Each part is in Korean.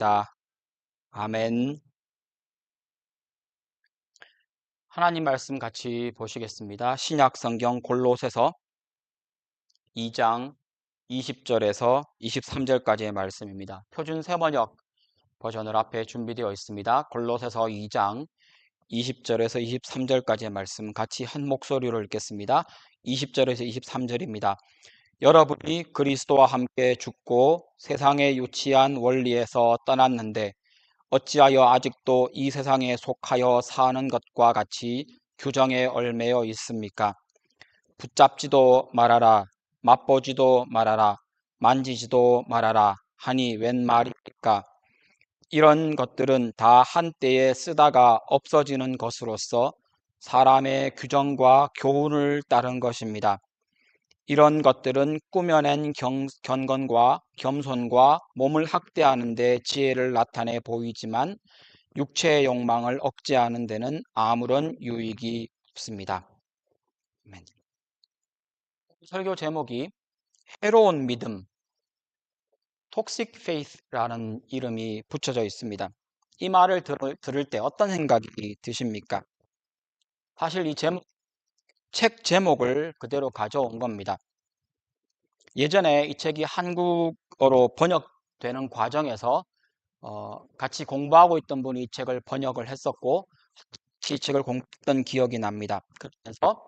있다. 아멘. 하나님 말씀 같이 보시겠습니다. 신약 성경 골로새서 2장 20절에서 23절까지의 말씀입니다. 표준 세번역 버전으로 앞에 준비되어 있습니다. 골로새서 2장 20절에서 23절까지의 말씀 같이 한 목소리로 읽겠습니다. 20절에서 23절입니다. 여러분이 그리스도와 함께 죽고 세상에 유치한 원리에서 떠났는데 어찌하여 아직도 이 세상에 속하여 사는 것과 같이 규정에 얽매여 있습니까? 붙잡지도 말아라, 맛보지도 말아라, 만지지도 말아라 하니 웬 말입니까? 이런 것들은 다 한때에 쓰다가 없어지는 것으로서 사람의 규정과 교훈을 따른 것입니다. 이런 것들은 꾸며낸 경건과 겸손과 몸을 학대하는 데 지혜를 나타내 보이지만 육체의 욕망을 억제하는 데는 아무런 유익이 없습니다. 아멘. 설교 제목이 해로운 믿음, Toxic Faith라는 이름이 붙여져 있습니다. 이 말을 들을 때 어떤 생각이 드십니까? 사실 이 책 제목을 그대로 가져온 겁니다. 예전에 이 책이 한국어로 번역되는 과정에서 같이 공부하고 있던 분이 이 책을 번역을 했었고 이 책을 공부했던 기억이 납니다. 그래서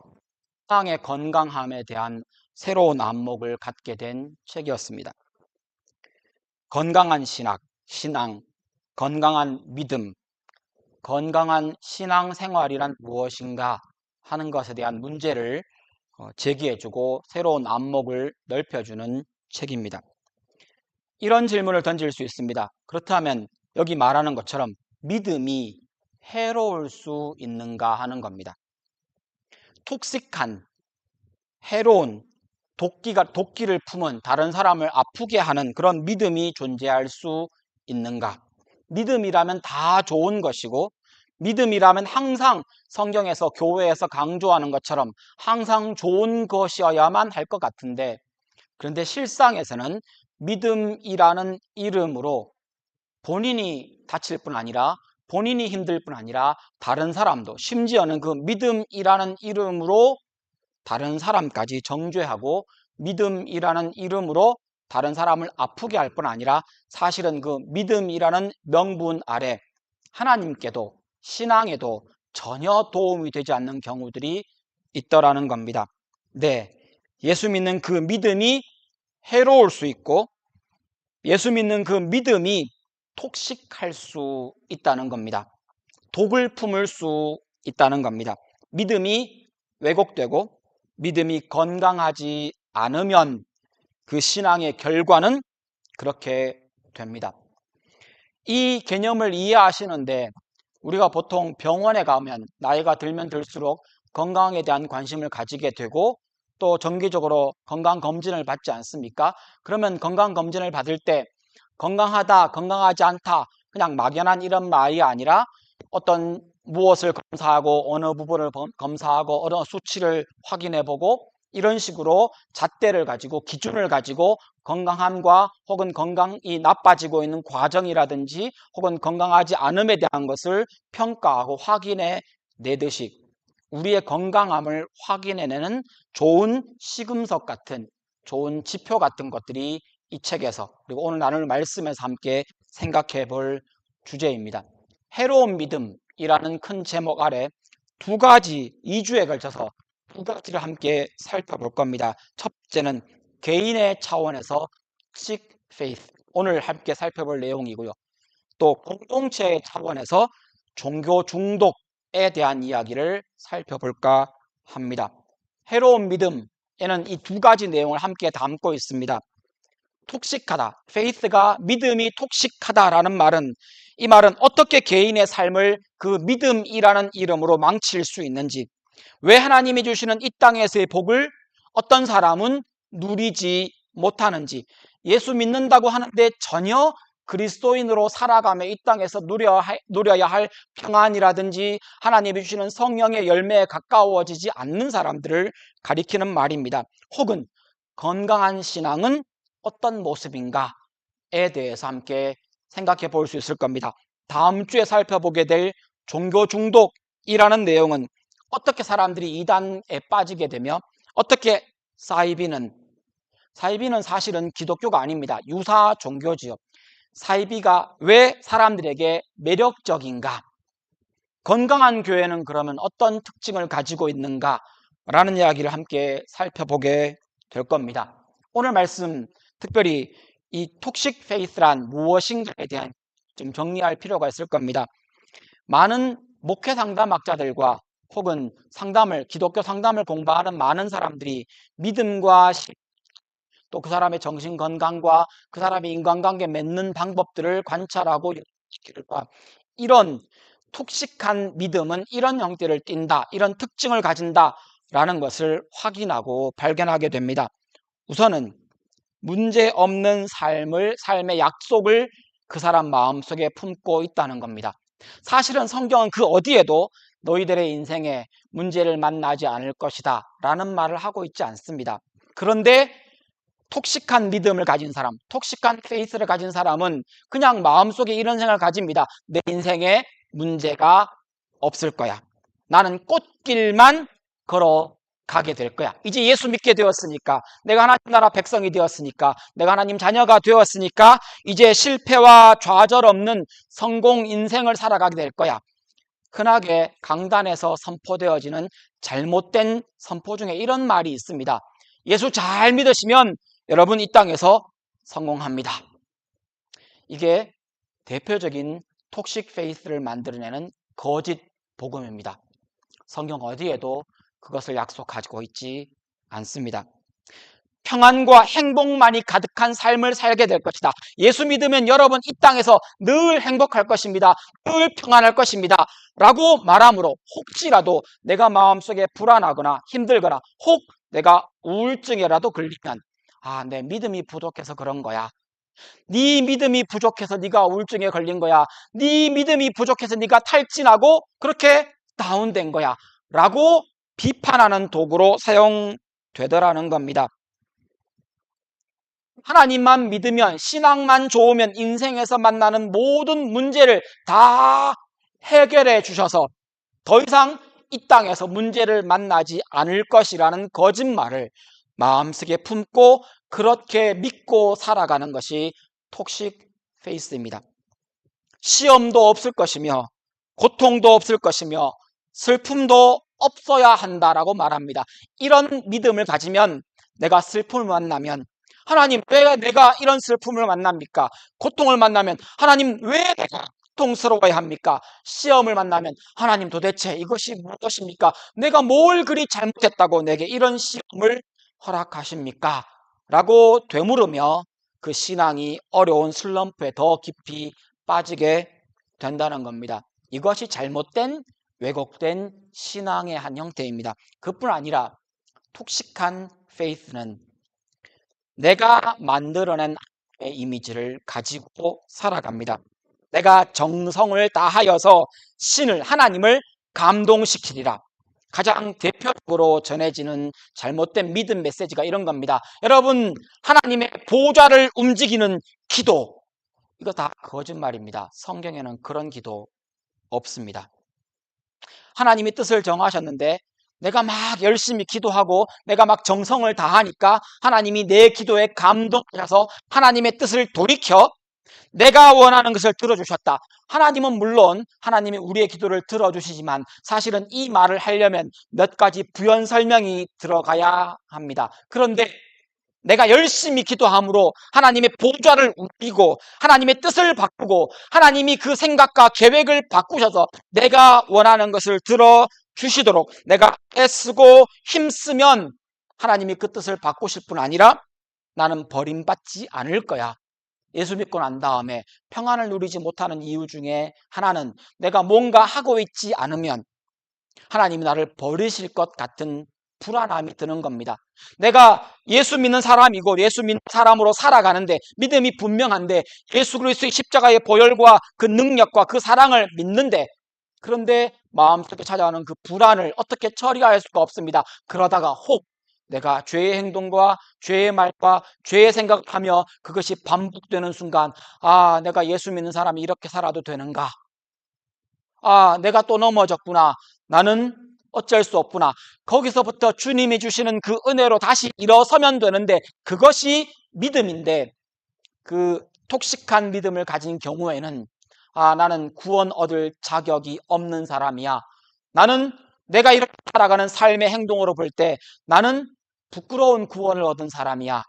신앙의 건강함에 대한 새로운 안목을 갖게 된 책이었습니다. 건강한 신앙, 건강한 믿음, 건강한 신앙생활이란 무엇인가 하는 것에 대한 문제를 제기해주고 새로운 안목을 넓혀주는 책입니다. 이런 질문을 던질 수 있습니다. 그렇다면 여기 말하는 것처럼 믿음이 해로울 수 있는가 하는 겁니다. 톡식한, 해로운, 도끼를 품은 다른 사람을 아프게 하는 그런 믿음이 존재할 수 있는가? 믿음이라면 다 좋은 것이고 믿음이라면 항상 성경에서 교회에서 강조하는 것처럼 항상 좋은 것이어야만 할 것 같은데 그런데 실상에서는 믿음이라는 이름으로 본인이 다칠 뿐 아니라 본인이 힘들 뿐 아니라 다른 사람도 심지어는 그 믿음이라는 이름으로 다른 사람까지 정죄하고 믿음이라는 이름으로 다른 사람을 아프게 할 뿐 아니라 사실은 그 믿음이라는 명분 아래 하나님께도 신앙에도 전혀 도움이 되지 않는 경우들이 있더라는 겁니다. 네, 예수 믿는 그 믿음이 해로울 수 있고 예수 믿는 그 믿음이 톡식할 수 있다는 겁니다. 독을 품을 수 있다는 겁니다. 믿음이 왜곡되고 믿음이 건강하지 않으면 그 신앙의 결과는 그렇게 됩니다. 이 개념을 이해하시는데 우리가 보통 병원에 가면 나이가 들면 들수록 건강에 대한 관심을 가지게 되고 또 정기적으로 건강검진을 받지 않습니까? 그러면 건강검진을 받을 때 건강하다, 건강하지 않다 그냥 막연한 이런 말이 아니라 어떤 무엇을 검사하고 어느 부분을 검사하고 어느 수치를 확인해보고 이런 식으로 잣대를 가지고 기준을 가지고 건강함과 혹은 건강이 나빠지고 있는 과정이라든지 혹은 건강하지 않음에 대한 것을 평가하고 확인해 내듯이 우리의 건강함을 확인해내는 좋은 시금석 같은 좋은 지표 같은 것들이 이 책에서 그리고 오늘 나눌 말씀에서 함께 생각해 볼 주제입니다. 해로운 믿음이라는 큰 제목 아래 두 가지 2주에 걸쳐서 두 가지를 함께 살펴볼 겁니다. 첫 번째는 개인의 차원에서 toxic faith, 오늘 함께 살펴볼 내용이고요. 또 공동체의 차원에서 종교 중독에 대한 이야기를 살펴볼까 합니다. 해로운 믿음에는 이 두 가지 내용을 함께 담고 있습니다. 톡식하다, faith가 믿음이 톡식하다라는 말은 이 말은 어떻게 개인의 삶을 그 믿음이라는 이름으로 망칠 수 있는지, 왜 하나님이 주시는 이 땅에서의 복을 어떤 사람은 누리지 못하는지, 예수 믿는다고 하는데 전혀 그리스도인으로 살아가며 이 땅에서 누려야 할 평안이라든지 하나님이 주시는 성령의 열매에 가까워지지 않는 사람들을 가리키는 말입니다. 혹은 건강한 신앙은 어떤 모습인가에 대해서 함께 생각해 볼 수 있을 겁니다. 다음 주에 살펴보게 될 종교 중독이라는 내용은 어떻게 사람들이 이단에 빠지게 되며 어떻게 사이비는 사실은 기독교가 아닙니다. 유사 종교지요. 사이비가 왜 사람들에게 매력적인가? 건강한 교회는 그러면 어떤 특징을 가지고 있는가? 라는 이야기를 함께 살펴보게 될 겁니다. 오늘 말씀 특별히 이 톡식 페이스란 무엇인가에 대한 좀 정리할 필요가 있을 겁니다. 많은 목회 상담학자들과 혹은 기독교 상담을 공부하는 많은 사람들이 믿음과 또 그 사람의 정신 건강과 그 사람의 인간관계 맺는 방법들을 관찰하고 이런 톡식한 믿음은 이런 형태를 띈다, 이런 특징을 가진다라는 것을 확인하고 발견하게 됩니다. 우선은 문제 없는 삶의 약속을 그 사람 마음속에 품고 있다는 겁니다. 사실은 성경은 그 어디에도 너희들의 인생에 문제를 만나지 않을 것이다 라는 말을 하고 있지 않습니다. 그런데 톡식한 믿음을 가진 사람, 톡식한 페이스를 가진 사람은 그냥 마음속에 이런 생각을 가집니다. 내 인생에 문제가 없을 거야. 나는 꽃길만 걸어가게 될 거야. 이제 예수 믿게 되었으니까, 내가 하나님 나라 백성이 되었으니까, 내가 하나님 자녀가 되었으니까 이제 실패와 좌절 없는 성공 인생을 살아가게 될 거야. 흔하게 강단에서 선포되어지는 잘못된 선포 중에 이런 말이 있습니다. 예수 잘 믿으시면 여러분 이 땅에서 성공합니다. 이게 대표적인 톡식 페이스를 만들어내는 거짓 복음입니다. 성경 어디에도 그것을 약속하고 있지 않습니다. 평안과 행복만이 가득한 삶을 살게 될 것이다. 예수 믿으면 여러분 이 땅에서 늘 행복할 것입니다. 늘 평안할 것입니다. 라고 말함으로 혹시라도 내가 마음속에 불안하거나 힘들거나 혹 내가 우울증이라도 걸리면 내 믿음이 부족해서 그런 거야. 네 믿음이 부족해서 네가 우울증에 걸린 거야. 네 믿음이 부족해서 네가 탈진하고 그렇게 다운된 거야. 라고 비판하는 도구로 사용되더라는 겁니다. 하나님만 믿으면, 신앙만 좋으면 인생에서 만나는 모든 문제를 다 해결해 주셔서 더 이상 이 땅에서 문제를 만나지 않을 것이라는 거짓말을 마음속에 품고 그렇게 믿고 살아가는 것이 톡식 페이스입니다. 시험도 없을 것이며 고통도 없을 것이며 슬픔도 없어야 한다라고 말합니다. 이런 믿음을 가지면 내가 슬픔을 만나면 하나님 왜 내가 이런 슬픔을 만납니까? 고통을 만나면 하나님 왜 내가 고통스러워야 합니까? 시험을 만나면 하나님 도대체 이것이 무엇입니까? 내가 뭘 그리 잘못했다고 내게 이런 시험을 허락하십니까? 라고 되물으며 그 신앙이 어려운 슬럼프에 더 깊이 빠지게 된다는 겁니다. 이것이 잘못된 왜곡된 신앙의 한 형태입니다. 그뿐 아니라 톡식한 페이스는 내가 만들어낸 이미지를 가지고 살아갑니다. 내가 정성을 다하여서 하나님을 감동시키리라. 가장 대표적으로 전해지는 잘못된 믿음 메시지가 이런 겁니다. 여러분, 하나님의 보좌를 움직이는 기도, 이거 다 거짓말입니다. 성경에는 그런 기도 없습니다. 하나님이 뜻을 정하셨는데 내가 막 열심히 기도하고 내가 막 정성을 다하니까 하나님이 내 기도에 감동하셔서 하나님의 뜻을 돌이켜 내가 원하는 것을 들어주셨다. 하나님은 물론 하나님이 우리의 기도를 들어주시지만 사실은 이 말을 하려면 몇 가지 부연 설명이 들어가야 합니다. 그런데 내가 열심히 기도함으로 하나님의 보좌를 움직이고 하나님의 뜻을 바꾸고 하나님이 그 생각과 계획을 바꾸셔서 내가 원하는 것을 들어주시도록 내가 애쓰고 힘쓰면 하나님이 그 뜻을 바꾸실 뿐 아니라 나는 버림받지 않을 거야. 예수 믿고 난 다음에 평안을 누리지 못하는 이유 중에 하나는 내가 뭔가 하고 있지 않으면 하나님이 나를 버리실 것 같은 불안함이 드는 겁니다. 내가 예수 믿는 사람이고 예수 믿는 사람으로 살아가는데 믿음이 분명한데 예수 그리스도의 십자가의 보혈과 그 능력과 그 사랑을 믿는데 그런데 마음속에 찾아오는 그 불안을 어떻게 처리할 수가 없습니다. 그러다가 혹 내가 죄의 행동과 죄의 말과 죄의 생각하며 그것이 반복되는 순간, 아, 내가 예수 믿는 사람이 이렇게 살아도 되는가? 아, 내가 또 넘어졌구나. 나는 어쩔 수 없구나. 거기서부터 주님이 주시는 그 은혜로 다시 일어서면 되는데, 그것이 믿음인데, 그 톡식한 믿음을 가진 경우에는, 아, 나는 구원 얻을 자격이 없는 사람이야. 나는 내가 이렇게 살아가는 삶의 행동으로 볼 때 나는 부끄러운 구원을 얻은 사람이야.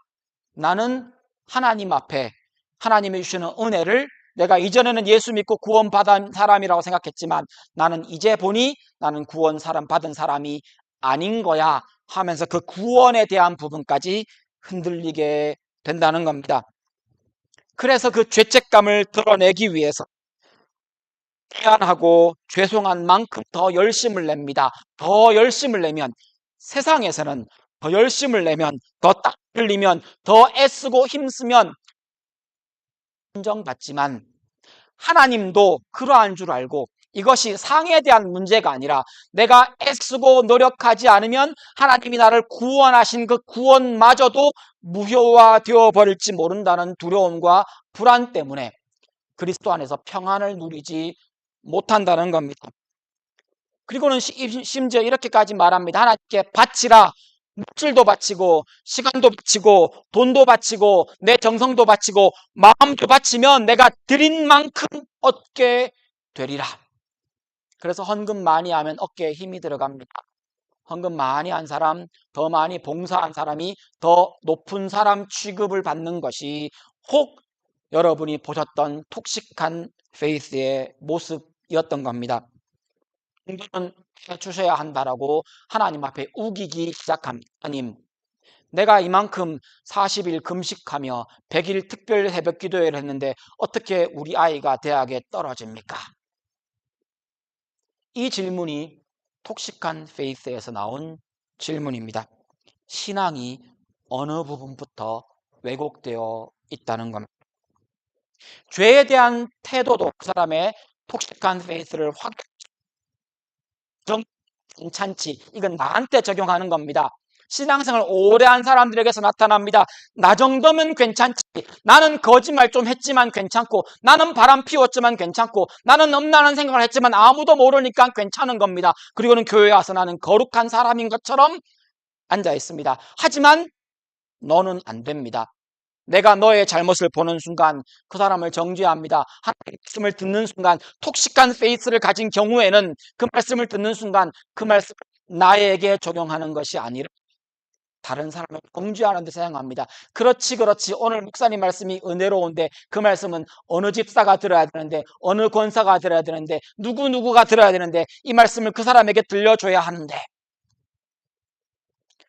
나는 하나님 앞에 하나님이 주시는 은혜를, 내가 이전에는 예수 믿고 구원 받은 사람이라고 생각했지만 나는 이제 보니 나는 구원 받은 사람이 아닌 거야 하면서 그 구원에 대한 부분까지 흔들리게 된다는 겁니다. 그래서 그 죄책감을 드러내기 위해서 미안하고 죄송한 만큼 더 열심을 냅니다. 더 열심을 내면, 세상에서는 더 열심을 내면, 더 땀 흘리면, 더 애쓰고 힘쓰면 인정받지만, 하나님도 그러한 줄 알고 이것이 상에 대한 문제가 아니라 내가 애쓰고 노력하지 않으면 하나님이 나를 구원하신 그 구원마저도 무효화되어 버릴지 모른다는 두려움과 불안 때문에 그리스도 안에서 평안을 누리지 못한다는 겁니다. 그리고는 심지어 이렇게까지 말합니다. 하나님께 바치라. 물질도 바치고 시간도 바치고 돈도 바치고 내 정성도 바치고 마음도 바치면 내가 드린 만큼 얻게 되리라. 그래서 헌금 많이 하면 어깨에 힘이 들어갑니다. 헌금 많이 한 사람, 더 많이 봉사한 사람이 더 높은 사람 취급을 받는 것이 혹 여러분이 보셨던 톡식한 페이스의 모습이었던 겁니다. 공부는 해주셔야 한다라고 하나님 앞에 우기기 시작합니다. 하나님, 내가 이만큼 40일 금식하며 100일 특별 새벽 기도회를 했는데 어떻게 우리 아이가 대학에 떨어집니까? 이 질문이 톡식한 페이스에서 나온 질문입니다. 신앙이 어느 부분부터 왜곡되어 있다는 겁니다. 죄에 대한 태도도 그 사람의 톡식한 페이스를 괜찮지. 이건 나한테 적용하는 겁니다. 신앙생활 오래 한 사람들에게서 나타납니다. 나 정도면 괜찮지. 나는 거짓말 좀 했지만 괜찮고, 나는 바람 피웠지만 괜찮고, 나는 음란한 생각을 했지만 아무도 모르니까 괜찮은 겁니다. 그리고는 교회에 와서 나는 거룩한 사람인 것처럼 앉아 있습니다. 하지만 너는 안 됩니다. 내가 너의 잘못을 보는 순간 그 사람을 정죄합니다. 하나님의 말씀을 듣는 순간, 톡식한 페이스를 가진 경우에는 그 말씀을 듣는 순간 그 말씀을 나에게 적용하는 것이 아니라 다른 사람을 정죄하는 데 사용합니다. 그렇지 오늘 목사님 말씀이 은혜로운데 그 말씀은 어느 집사가 들어야 되는데, 어느 권사가 들어야 되는데, 누구누구가 들어야 되는데, 이 말씀을 그 사람에게 들려줘야 하는데,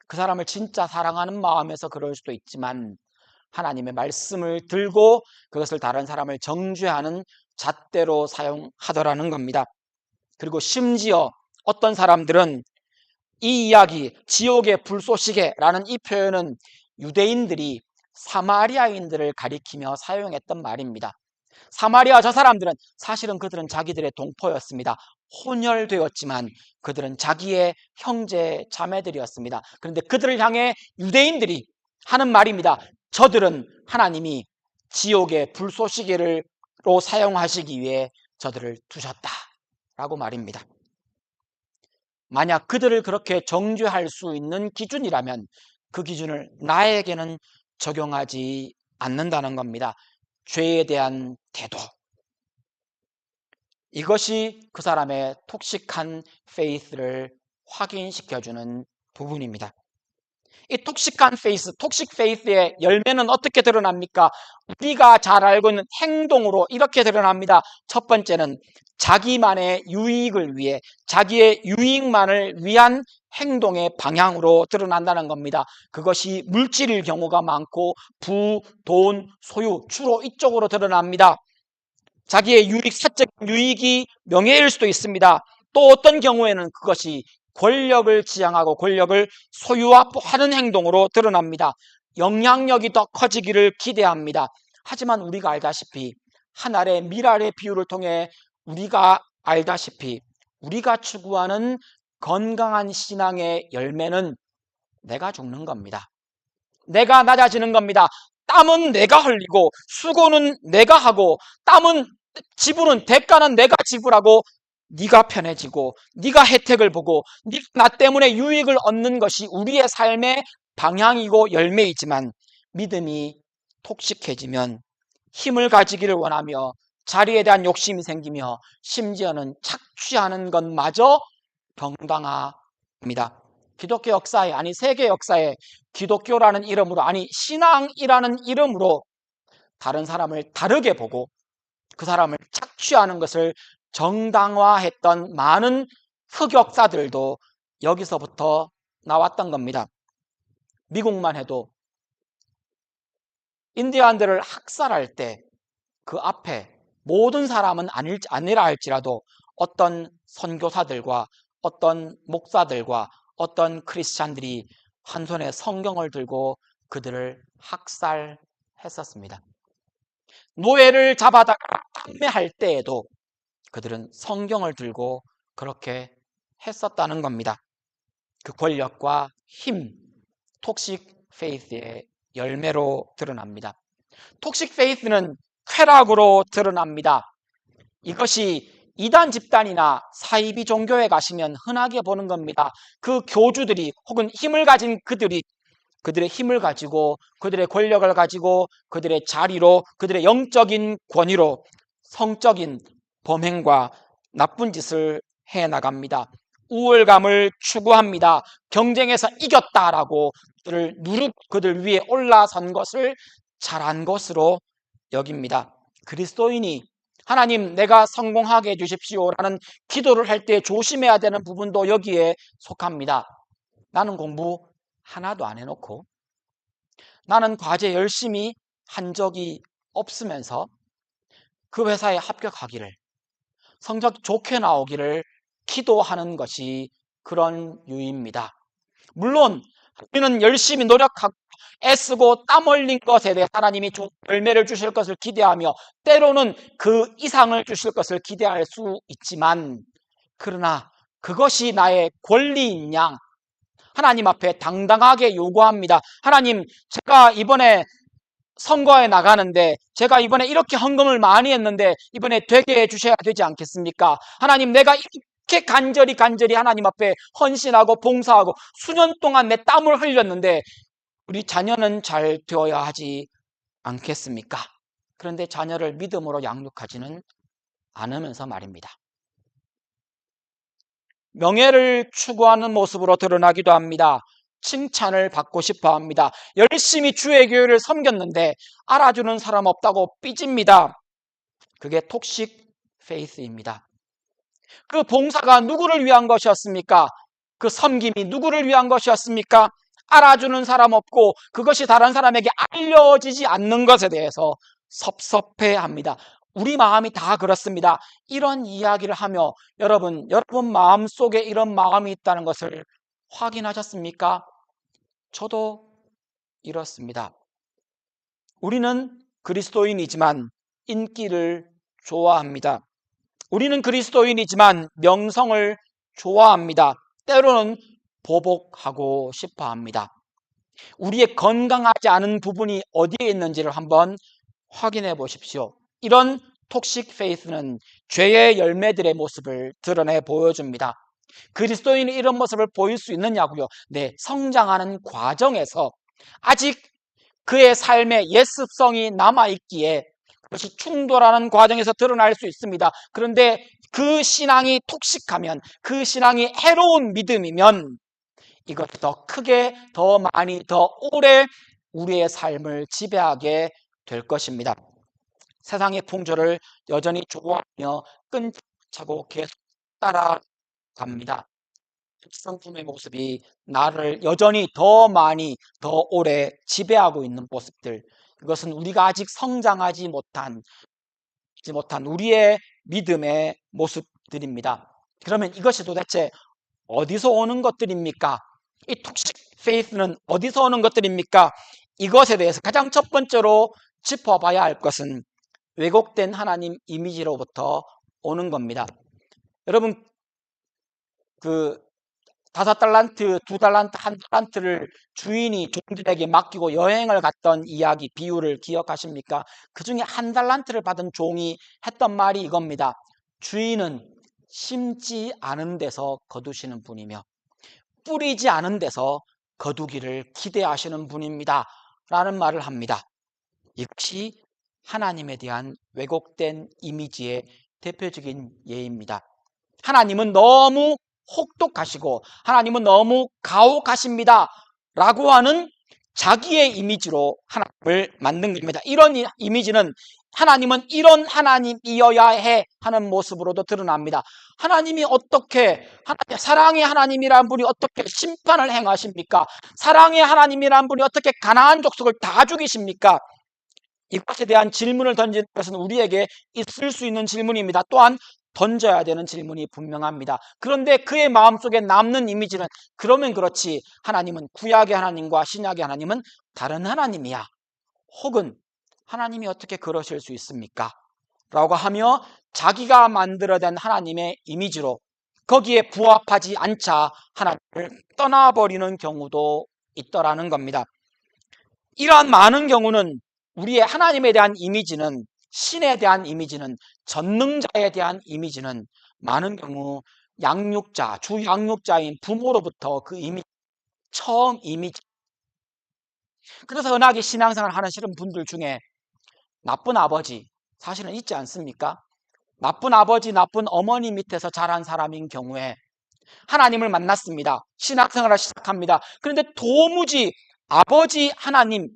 그 사람을 진짜 사랑하는 마음에서 그럴 수도 있지만 하나님의 말씀을 들고 그것을 다른 사람을 정죄하는 잣대로 사용하더라는 겁니다. 그리고 심지어 어떤 사람들은 이 이야기, 지옥의 불쏘시개라는 이 표현은 유대인들이 사마리아인들을 가리키며 사용했던 말입니다. 사마리아 저 사람들은 사실은 그들은 자기들의 동포였습니다. 혼혈되었지만 그들은 자기의 형제 자매들이었습니다. 그런데 그들을 향해 유대인들이 하는 말입니다. 저들은 하나님이 지옥의 불쏘시개로 사용하시기 위해 저들을 두셨다라고 말입니다. 만약 그들을 그렇게 정죄할 수 있는 기준이라면 그 기준을 나에게는 적용하지 않는다는 겁니다. 죄에 대한 태도. 이것이 그 사람의 톡식한 페이스를 확인시켜주는 부분입니다. 이 톡식한 페이스, 톡식 페이스의 열매는 어떻게 드러납니까? 우리가 잘 알고 있는 행동으로 이렇게 드러납니다. 첫 번째는 자기만의 유익을 위해, 자기의 유익만을 위한 행동의 방향으로 드러난다는 겁니다. 그것이 물질일 경우가 많고 부, 돈, 소유, 주로 이쪽으로 드러납니다. 자기의 유익, 사적 유익이 명예일 수도 있습니다. 또 어떤 경우에는 그것이 권력을 지향하고 권력을 소유하는 행동으로 드러납니다. 영향력이 더 커지기를 기대합니다. 하지만 우리가 알다시피 한 알의 밀알의 비유를 통해 우리가 알다시피 우리가 추구하는 건강한 신앙의 열매는 내가 죽는 겁니다. 내가 낮아지는 겁니다. 땀은 내가 흘리고 수고는 내가 하고 땀은 지불은 대가는 내가 지불하고 네가 편해지고 네가 혜택을 보고 네가 나 때문에 유익을 얻는 것이 우리의 삶의 방향이고 열매이지만 믿음이 톡식해지면 힘을 가지기를 원하며 자리에 대한 욕심이 생기며 심지어는 착취하는 것마저 정당화합니다. 기독교 역사에, 아니 세계 역사에 기독교라는 이름으로, 아니 신앙이라는 이름으로 다른 사람을 다르게 보고 그 사람을 착취하는 것을 정당화했던 많은 흑역사들도 여기서부터 나왔던 겁니다. 미국만 해도 인디안들을 학살할 때 그 앞에 모든 사람은 아니라 할지라도 어떤 선교사들과 어떤 목사들과 어떤 크리스찬들이 한 손에 성경을 들고 그들을 학살했었습니다. 노예를 잡아다가 판매할 때에도 그들은 성경을 들고 그렇게 했었다는 겁니다. 그 권력과 힘, 톡식 페이스의 열매로 드러납니다. 톡식 페이스는 쾌락으로 드러납니다. 이것이 이단 집단이나 사이비 종교에 가시면 흔하게 보는 겁니다. 그 교주들이 혹은 힘을 가진 그들이 그들의 힘을 가지고 그들의 권력을 가지고 그들의 자리로 그들의 영적인 권위로 성적인 범행과 나쁜 짓을 해나갑니다. 우월감을 추구합니다. 경쟁에서 이겼다라고 그들을 누르고 그들 위에 올라선 것을 잘한 것으로 여깁니다. 그리스도인이 하나님 내가 성공하게 해주십시오라는 기도를 할 때 조심해야 되는 부분도 여기에 속합니다. 나는 공부 하나도 안 해놓고 나는 과제 열심히 한 적이 없으면서 그 회사에 합격하기를 성적 좋게 나오기를 기도하는 것이 그런 유의입니다. 물론 우리는 열심히 노력하고 애쓰고 땀 흘린 것에 대해 하나님이 좋은 열매를 주실 것을 기대하며 때로는 그 이상을 주실 것을 기대할 수 있지만 그러나 그것이 나의 권리인 양 하나님 앞에 당당하게 요구합니다. 하나님, 제가 이번에 선거에 나가는데 제가 이번에 이렇게 헌금을 많이 했는데 이번에 되게 해주셔야 되지 않겠습니까? 하나님, 내가 이렇게 간절히 하나님 앞에 헌신하고 봉사하고 수년 동안 내 땀을 흘렸는데 우리 자녀는 잘 되어야 하지 않겠습니까? 그런데 자녀를 믿음으로 양육하지는 않으면서 말입니다. 명예를 추구하는 모습으로 드러나기도 합니다. 칭찬을 받고 싶어 합니다. 열심히 주의 교회를 섬겼는데 알아주는 사람 없다고 삐집니다. 그게 톡식 페이스입니다. 그 봉사가 누구를 위한 것이었습니까? 그 섬김이 누구를 위한 것이었습니까? 알아주는 사람 없고 그것이 다른 사람에게 알려지지 않는 것에 대해서 섭섭해합니다. 우리 마음이 다 그렇습니다. 이런 이야기를 하며 여러분 마음속에 이런 마음이 있다는 것을 확인하셨습니까? 저도 이렇습니다. 우리는 그리스도인이지만 인기를 좋아합니다. 우리는 그리스도인이지만 명성을 좋아합니다. 때로는 보복하고 싶어 합니다. 우리의 건강하지 않은 부분이 어디에 있는지를 한번 확인해 보십시오. 이런 톡식 페이스는 죄의 열매들의 모습을 드러내 보여줍니다. 그리스도인이 이런 모습을 보일 수 있느냐고요? 네, 성장하는 과정에서 아직 그의 삶의 옛습성이 남아있기에 그것이 충돌하는 과정에서 드러날 수 있습니다. 그런데 그 신앙이 톡식하면, 그 신앙이 해로운 믿음이면 이것이 더 크게, 더 많이, 더 오래 우리의 삶을 지배하게 될 것입니다. 세상의 풍조를 여전히 좋아하며 끈차고 계속 따라갑니다. 성품의 모습이 나를 여전히 더 많이, 더 오래 지배하고 있는 모습들, 이것은 우리가 아직 성장하지 못한 우리의 믿음의 모습들입니다. 그러면 이것이 도대체 어디서 오는 것들입니까? 이 톡식 페이스는 어디서 오는 것들입니까? 이것에 대해서 가장 첫 번째로 짚어봐야 할 것은 왜곡된 하나님 이미지로부터 오는 겁니다. 여러분, 5달란트, 2달란트, 1달란트를 주인이 종들에게 맡기고 여행을 갔던 이야기, 비유를 기억하십니까? 그 중에 1달란트를 받은 종이 했던 말이 이겁니다. 주인은 심지 않은 데서 거두시는 분이며 뿌리지 않은 데서 거두기를 기대하시는 분입니다. 라는 말을 합니다. 이것이 하나님에 대한 왜곡된 이미지의 대표적인 예입니다. 하나님은 너무 혹독하시고 하나님은 너무 가혹하십니다 라고 하는 자기의 이미지로 하나님을 만든 겁니다. 이런 이미지는 하나님은 이런 하나님이어야 해 하는 모습으로도 드러납니다. 하나님이 어떻게 사랑의 하나님이라는 분이 어떻게 심판을 행하십니까? 사랑의 하나님이라는 분이 어떻게 가나안 족속을 다 죽이십니까? 이것에 대한 질문을 던지는 것은 우리에게 있을 수 있는 질문입니다. 또한 던져야 되는 질문이 분명합니다. 그런데 그의 마음속에 남는 이미지는 그러면 그렇지 하나님은 구약의 하나님과 신약의 하나님은 다른 하나님이야. 혹은 하나님이 어떻게 그러실 수 있습니까? 라고 하며 자기가 만들어낸 하나님의 이미지로 거기에 부합하지 않자 하나님을 떠나버리는 경우도 있더라는 겁니다. 이러한 많은 경우는 우리의 하나님에 대한 이미지는 신에 대한 이미지는 전능자에 대한 이미지는 많은 경우 양육자, 주 양육자인 부모로부터 그 이미지, 처음 이미지. 그래서 은하계 신앙생활 하시는 분들 중에 나쁜 아버지 사실은 있지 않습니까? 나쁜 아버지, 나쁜 어머니 밑에서 자란 사람인 경우에 하나님을 만났습니다. 신앙생활을 시작합니다. 그런데 도무지 아버지 하나님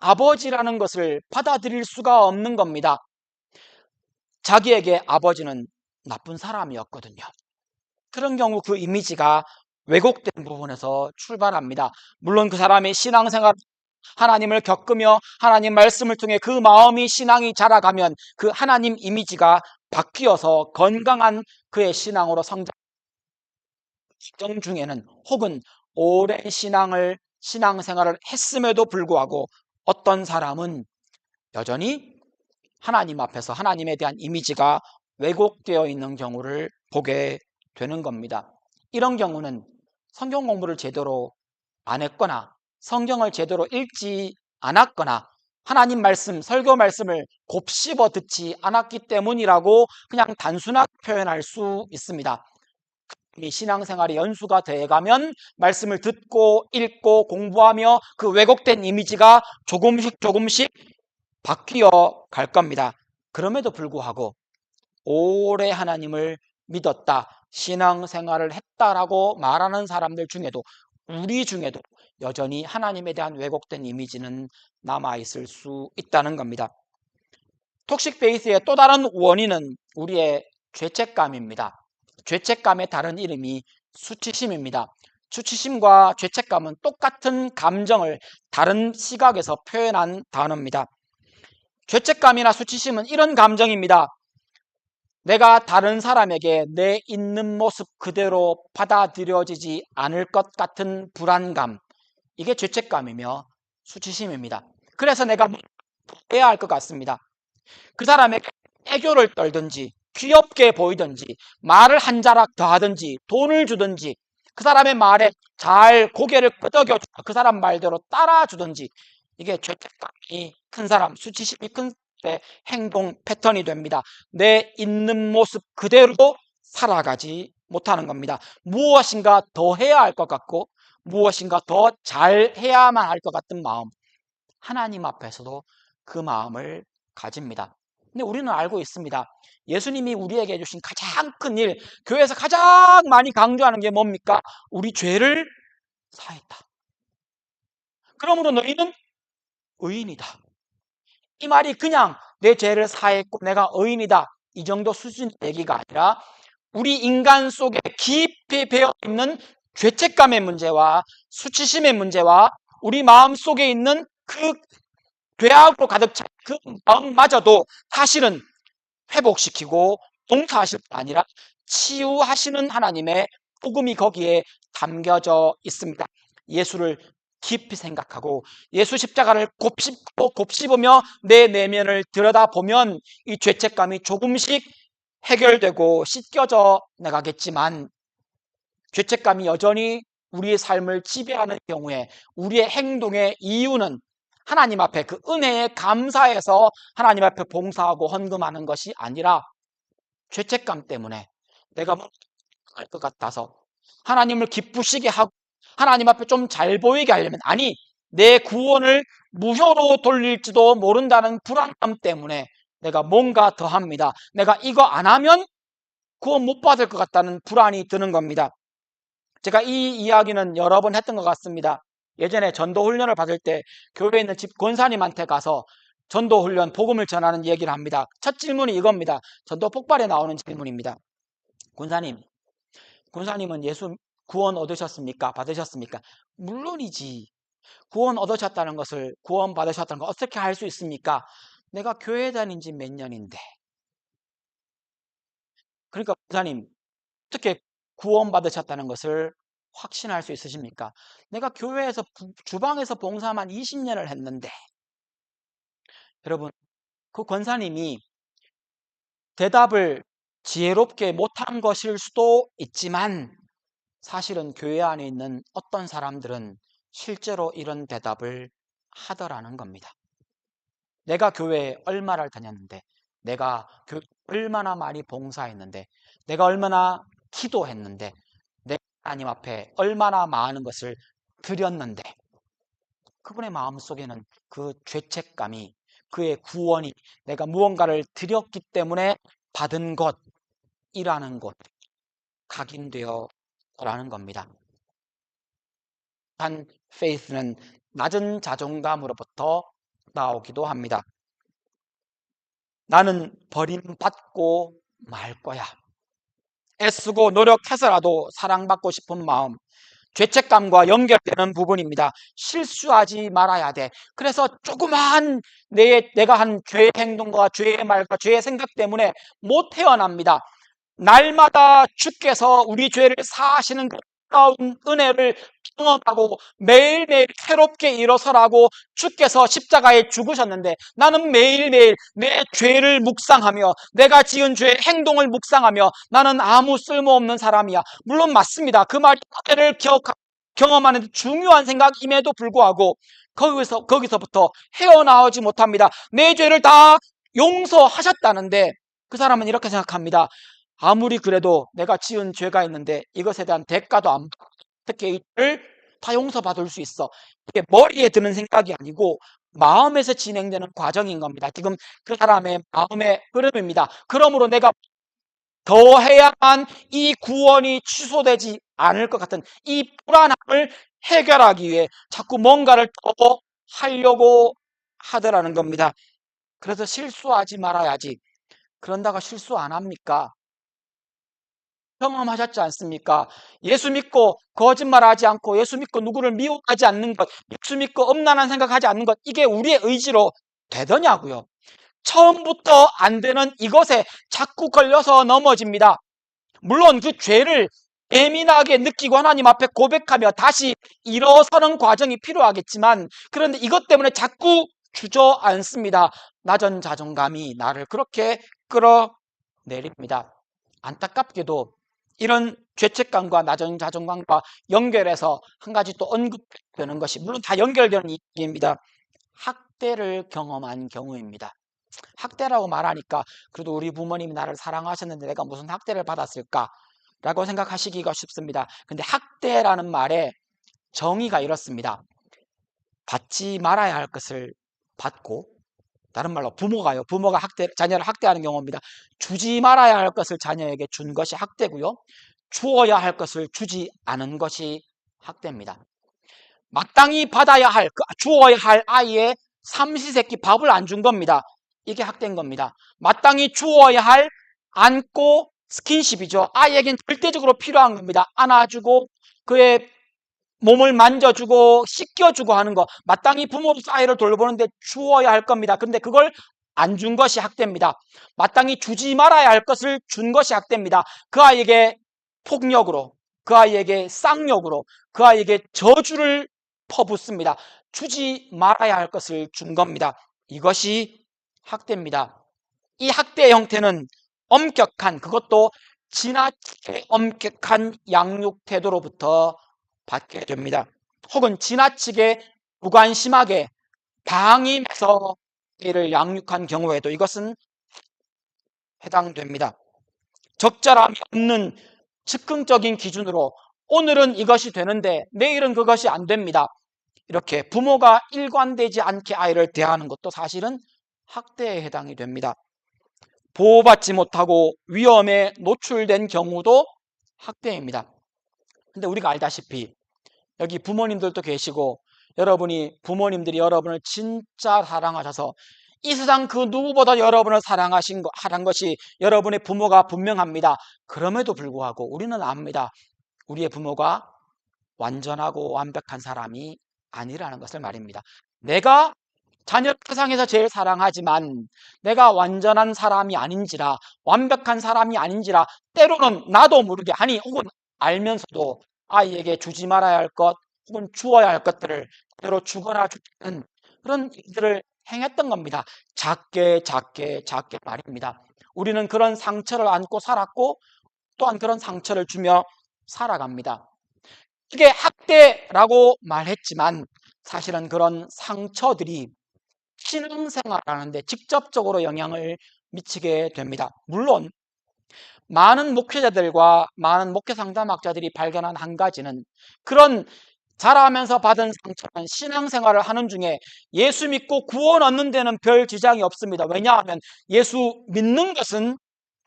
아버지라는 것을 받아들일 수가 없는 겁니다. 자기에게 아버지는 나쁜 사람이었거든요. 그런 경우 그 이미지가 왜곡된 부분에서 출발합니다. 물론 그 사람의 신앙생활 하나님을 겪으며 하나님 말씀을 통해 그 마음이 신앙이 자라가면 그 하나님 이미지가 바뀌어서 건강한 그의 신앙으로 성장 중에는 혹은 오랜 신앙생활을 했음에도 불구하고 어떤 사람은 여전히 하나님 앞에서 하나님에 대한 이미지가 왜곡되어 있는 경우를 보게 되는 겁니다. 이런 경우는 성경 공부를 제대로 안 했거나 성경을 제대로 읽지 않았거나 하나님 말씀, 설교 말씀을 곱씹어 듣지 않았기 때문이라고 그냥 단순하게 표현할 수 있습니다. 신앙생활의 연수가 돼가면 말씀을 듣고 읽고 공부하며 그 왜곡된 이미지가 조금씩 바뀌어 갈 겁니다. 그럼에도 불구하고 오래 하나님을 믿었다, 신앙생활을 했다라고 말하는 사람들 중에도 우리 중에도 여전히 하나님에 대한 왜곡된 이미지는 남아있을 수 있다는 겁니다. 톡식 베이스의 또 다른 원인은 우리의 죄책감입니다. 죄책감의 다른 이름이 수치심입니다. 수치심과 죄책감은 똑같은 감정을 다른 시각에서 표현한 단어입니다. 죄책감이나 수치심은 이런 감정입니다. 내가 다른 사람에게 내 있는 모습 그대로 받아들여지지 않을 것 같은 불안감, 이게 죄책감이며 수치심입니다. 그래서 내가 해야 할 것 같습니다. 그 사람에게 애교를 떨든지 귀엽게 보이든지 말을 한 자락 더 하든지 돈을 주든지 그 사람의 말에 잘 고개를 끄덕여 그 사람 말대로 따라주든지 이게 죄책감이 큰 사람, 수치심이 큰 행동 패턴이 됩니다. 내 있는 모습 그대로 살아가지 못하는 겁니다. 무엇인가 더 해야 할 것 같고 무엇인가 더 잘해야만 할 것 같은 마음, 하나님 앞에서도 그 마음을 가집니다. 근데 우리는 알고 있습니다. 예수님이 우리에게 해주신 가장 큰 일, 교회에서 가장 많이 강조하는 게 뭡니까? 우리 죄를 사했다. 그러므로 너희는 의인이다. 이 말이 그냥 내 죄를 사했고 내가 의인이다 이 정도 수준의 얘기가 아니라 우리 인간 속에 깊이 배어있는 죄책감의 문제와 수치심의 문제와 우리 마음 속에 있는 그 죄악으로 가득 찬 그 마음마저도 사실은 회복시키고 봉사하실 뿐 아니라 치유하시는 하나님의 복음이 거기에 담겨져 있습니다. 예수를 깊이 생각하고 예수 십자가를 곱씹으며 내 내면을 들여다보면 이 죄책감이 조금씩 해결되고 씻겨져 나가겠지만 죄책감이 여전히 우리의 삶을 지배하는 경우에 우리의 행동의 이유는 하나님 앞에 그 은혜에 감사해서 하나님 앞에 봉사하고 헌금하는 것이 아니라 죄책감 때문에 내가 뭐 할 것 같아서 하나님을 기쁘시게 하고 하나님 앞에 좀 잘 보이게 하려면, 아니 내 구원을 무효로 돌릴지도 모른다는 불안감 때문에 내가 뭔가 더 합니다. 내가 이거 안 하면 구원 못 받을 것 같다는 불안이 드는 겁니다. 제가 이 이야기는 여러 번 했던 것 같습니다. 예전에 전도훈련을 받을 때 교회에 있는 집 권사님한테 가서 전도훈련 복음을 전하는 얘기를 합니다. 첫 질문이 이겁니다. 전도 폭발에 나오는 질문입니다. 권사님은 예수 구원 얻으셨습니까? 받으셨습니까? 물론이지. 구원 얻으셨다는 것을, 구원 받으셨다는 걸 어떻게 할 수 있습니까? 내가 교회 다닌 지 몇 년인데. 그러니까 권사님, 어떻게 구원 받으셨다는 것을 확신할 수 있으십니까? 내가 교회에서 주방에서 봉사만 20년을 했는데. 여러분, 그 권사님이 대답을 지혜롭게 못한 것일 수도 있지만 사실은 교회 안에 있는 어떤 사람들은 실제로 이런 대답을 하더라는 겁니다. 내가 교회에 얼마를 다녔는데, 내가 얼마나 많이 봉사했는데, 내가 얼마나 기도했는데, 내가 하나님 앞에 얼마나 많은 것을 드렸는데, 그분의 마음속에는 그 죄책감이, 그의 구원이 내가 무언가를 드렸기 때문에 받은 것이라는 것, 각인되어 라는 겁니다. 한 faith는 낮은 자존감으로부터 나오기도 합니다. 나는 버림받고 말 거야. 애쓰고 노력해서라도 사랑받고 싶은 마음, 죄책감과 연결되는 부분입니다. 실수하지 말아야 돼. 그래서 조그마한 내가 한 죄의 행동과 죄의 말과 죄의 생각 때문에 못 태어납니다. 날마다 주께서 우리 죄를 사하시는 그 놀라운 은혜를 경험하고 매일매일 새롭게 일어서라고 주께서 십자가에 죽으셨는데, 나는 매일매일 내 죄를 묵상하며 내가 지은 죄의 행동을 묵상하며 나는 아무 쓸모없는 사람이야. 물론 맞습니다. 그 말을 경험하는 데 중요한 생각임에도 불구하고 거기서부터 헤어나오지 못합니다. 내 죄를 다 용서하셨다는데 그 사람은 이렇게 생각합니다. 아무리 그래도 내가 지은 죄가 있는데 이것에 대한 대가도 안 받고 어떻게 이 죄를 다 용서받을 수 있어. 이게 머리에 드는 생각이 아니고 마음에서 진행되는 과정인 겁니다. 지금 그 사람의 마음의 흐름입니다. 그러므로 내가 더 해야만 이 구원이 취소되지 않을 것 같은 이 불안함을 해결하기 위해 자꾸 뭔가를 더 하려고 하더라는 겁니다. 그래서 실수하지 말아야지. 그런다가 실수 안 합니까? 경험하셨지 않습니까? 예수 믿고 거짓말하지 않고 예수 믿고 누구를 미워하지 않는 것, 예수 믿고 음란한 생각하지 않는 것, 이게 우리의 의지로 되더냐고요. 처음부터 안 되는 이것에 자꾸 걸려서 넘어집니다. 물론 그 죄를 예민하게 느끼고 하나님 앞에 고백하며 다시 일어서는 과정이 필요하겠지만, 그런데 이것 때문에 자꾸 주저앉습니다. 낮은 자존감이 나를 그렇게 끌어내립니다. 안타깝게도 이런 죄책감과 낮은 자존감과 연결해서 한 가지 또 언급되는 것이, 물론 다 연결되는 얘기입니다. 학대를 경험한 경우입니다. 학대라고 말하니까 그래도 우리 부모님이 나를 사랑하셨는데 내가 무슨 학대를 받았을까? 라고 생각하시기가 쉽습니다. 근데 학대라는 말의 정의가 이렇습니다. 받지 말아야 할 것을 받고, 다른 말로 부모가 자녀를 학대하는 경우입니다. 주지 말아야 할 것을 자녀에게 준 것이 학대고요. 주어야 할 것을 주지 않은 것이 학대입니다. 마땅히 주어야 할 아이의 삼시세끼 밥을 안 준 겁니다. 이게 학대인 겁니다. 마땅히 주어야 할 안고 스킨십이죠. 아이에겐 절대적으로 필요한 겁니다. 안아주고 그의 몸을 만져주고 씻겨주고 하는 거, 마땅히 부모로서 아이를 돌보는데 주어야 할 겁니다. 근데 그걸 안 준 것이 학대입니다. 마땅히 주지 말아야 할 것을 준 것이 학대입니다. 그 아이에게 폭력으로, 그 아이에게 쌍욕으로, 그 아이에게 저주를 퍼붓습니다. 주지 말아야 할 것을 준 겁니다. 이것이 학대입니다. 이 학대의 형태는 엄격한, 그것도 지나치게 엄격한 양육 태도로부터 받게 됩니다. 혹은 지나치게 무관심하게 방임해서 이를 양육한 경우에도 이것은 해당됩니다. 적절함이 없는 즉흥적인 기준으로 오늘은 이것이 되는데 내일은 그것이 안 됩니다. 이렇게 부모가 일관되지 않게 아이를 대하는 것도 사실은 학대에 해당이 됩니다. 보호받지 못하고 위험에 노출된 경우도 학대입니다. 근데 우리가 알다시피 여기 부모님들도 계시고 부모님들이 여러분을 진짜 사랑하셔서 이 세상 그 누구보다 여러분을 사랑한 것이 여러분의 부모가 분명합니다. 그럼에도 불구하고 우리는 압니다. 우리의 부모가 완전하고 완벽한 사람이 아니라는 것을 말입니다. 내가 자녀 세상에서 제일 사랑하지만 내가 완전한 사람이 아닌지라, 완벽한 사람이 아닌지라 때로는 나도 모르게 혹은 알면서도 아이에게 주지 말아야 할 것 혹은 주어야 할 것들을 때로 주거나 주는 그런 일들을 행했던 겁니다. 작게 말입니다. 우리는 그런 상처를 안고 살았고 또한 그런 상처를 주며 살아갑니다. 이게 학대라고 말했지만 사실은 그런 상처들이 신앙생활하는데 직접적으로 영향을 미치게 됩니다. 물론 많은 목회자들과 많은 목회 상담학자들이 발견한 한 가지는 그런 자라면서 받은 상처는 신앙생활을 하는 중에 예수 믿고 구원 얻는 데는 별 지장이 없습니다. 왜냐하면 예수 믿는 것은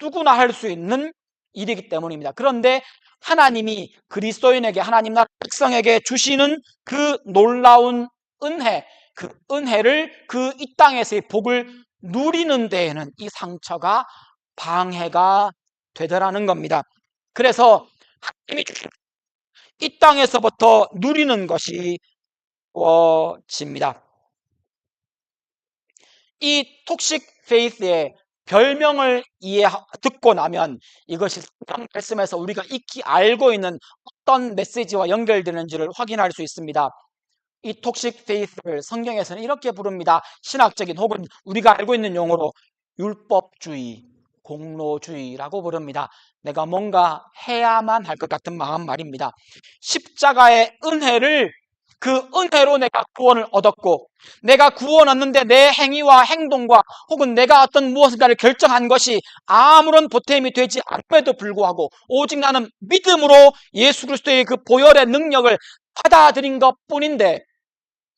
누구나 할 수 있는 일이기 때문입니다. 그런데 하나님이 그리스도인에게 하나님 나라 백성에게 주시는 그 놀라운 은혜, 그 은혜를 그 이 땅에서의 복을 누리는 데에는 이 상처가 방해가 되더라는 겁니다. 그래서 하나님이 주신 이 땅에서부터 누리는 것이 주어집니다. 이 톡식 페이스의 별명을 듣고 나면 이것이 성경 말씀에서 우리가 익히 알고 있는 어떤 메시지와 연결되는지를 확인할 수 있습니다. 이 톡식 페이스를 성경에서는 이렇게 부릅니다. 신학적인 혹은 우리가 알고 있는 용어로 율법주의, 공로주의라고 부릅니다. 내가 뭔가 해야만 할 것 같은 마음 말입니다. 십자가의 은혜를 그 은혜로 내가 구원을 얻었고 내가 구원 얻는데 내 행위와 행동과 혹은 내가 어떤 무엇인가를 결정한 것이 아무런 보탬이 되지 않음에도 불구하고 오직 나는 믿음으로 예수 그리스도의 그 보혈의 능력을 받아들인 것뿐인데